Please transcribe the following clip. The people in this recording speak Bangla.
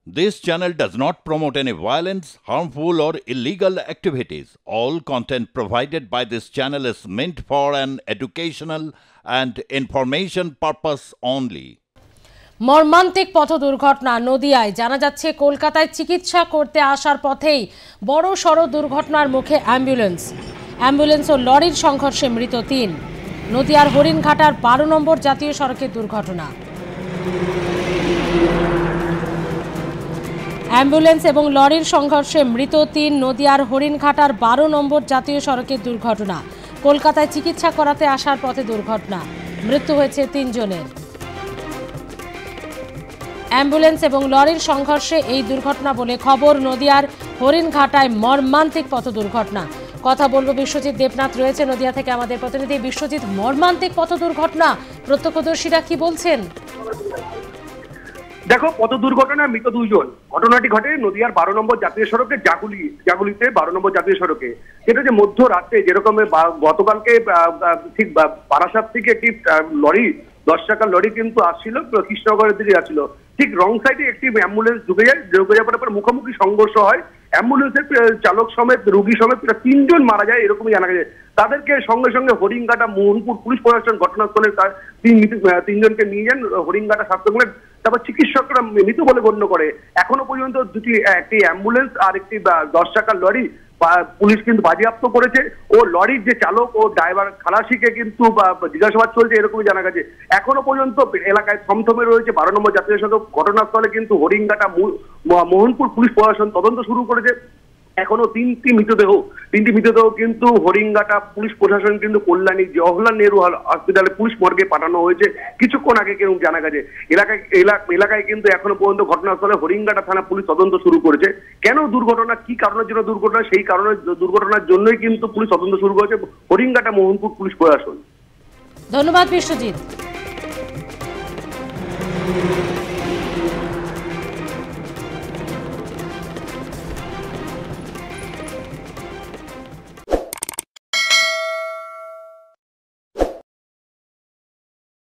This channel does not promote any violence, harmful, or illegal activities. All content provided by this channel is meant for an educational and information purpose only. মর্মান্তিক পথ দুর্ঘটনা নদিয়ায়। জানা যাচ্ছে কলকাতায় চিকিৎসা করতে আসার পথেই বড় সড় দুর্ঘটনার মুখে অ্যাম্বুলেন্স ও লরির সংঘর্ষে মৃত ৩। নদিয়ার হরিণঘাটার ১২ নম্বর জাতীয় সড়কের দুর্ঘটনা। অ্যাম্বুলেন্স এবং লরির সংঘর্ষে মৃত ৩। নদিয়ার হরিণঘাটার ১২ নম্বর জাতীয় সড়কের দুর্ঘটনা। কলকাতায় চিকিৎসা করাতে আসার পথে দুর্ঘটনা, মৃত্যু হয়েছে ৩ জনের। অ্যাম্বুলেন্স এবং লরির সংঘর্ষে এই দুর্ঘটনা বলে খবর। নদিয়ার হরিণঘাটায় মর্মান্তিক পথ দুর্ঘটনা। কথা বলবো বিশ্বজিৎ দেবনাথ রয়েছে নদিয়া থেকে আমাদের প্রতিনিধি। বিশ্বজিৎ, মর্মান্তিক পথ দুর্ঘটনা, প্রত্যক্ষদর্শীরা কি বলছেন? দেখো, পথ দুর্ঘটনায় মৃত ২ জন। ঘটনাটি ঘটে নদিয়ার ১২ নম্বর জাতীয় সড়কে জাগুলিতে ১২ নম্বর জাতীয় সড়কে। সেটা যে মধ্যরাতে যেরকম গতকালকে ঠিক বারাসাত থেকে একটি লরি ১০ চাকার লরি কিন্তু আসছিল, কৃষ্ণনগরের দিকে আসছিল। ঠিক রং সাইডে একটি অ্যাম্বুলেন্স ঢুকে যাওয়ার পর মুখোমুখি সংঘর্ষ হয়। অ্যাম্বুলেন্সের চালক সমেত রোগী সমেত ৩ জন মারা যায়, এরকমই জানা গেছে। তাদেরকে সঙ্গে সঙ্গে হরিণঘাটা মোহনপুর পুলিশ প্রশাসন ঘটনাস্থলে ৩ জনকে নিয়ে যান হরিণঘাটা স্বাস্থ্যকেন্দ্রে। তারপর চিকিৎসকরা মৃত বলে গণ্য করে। এখনো পর্যন্ত একটি অ্যাম্বুলেন্স আর একটি ১০ চাকার লরি পুলিশ কিন্তু বাজেয়াপ্ত করেছে। ও লরির যে চালক ও ড্রাইভার খালাসিকে কিন্তু জিজ্ঞাসাবাদ চলছে, এরকমই জানা গেছে। এখনো পর্যন্ত এলাকায় থমথমে রয়েছে ১২ নম্বর জাতীয় সড়ক। ঘটনাস্থলে কিন্তু হরিণঘাটা মোহনপুর পুলিশ প্রশাসন তদন্ত শুরু করেছে। এখনো তিনটি মৃতদেহ কিন্তু হরিণঘাটা পুলিশ প্রশাসন কিন্তু কল্যাণী জওহরলাল নেহরু হসপিটালে পুলিশ মর্গে পাঠানো হয়েছে কিছুক্ষণ আগে কেউ জানা গেছে। এলাকায় কিন্তু এখনো পর্যন্ত ঘটনাস্থলে হরিণঘাটা থানা পুলিশ তদন্ত শুরু করেছে। কেন দুর্ঘটনা, কি কারণের জন্য দুর্ঘটনা, সেই কারণে দুর্ঘটনার জন্যই কিন্তু পুলিশ তদন্ত শুরু করেছে হরিণঘাটা মোহনপুর পুলিশ প্রশাসন। ধন্যবাদ বিশ্বজিৎ।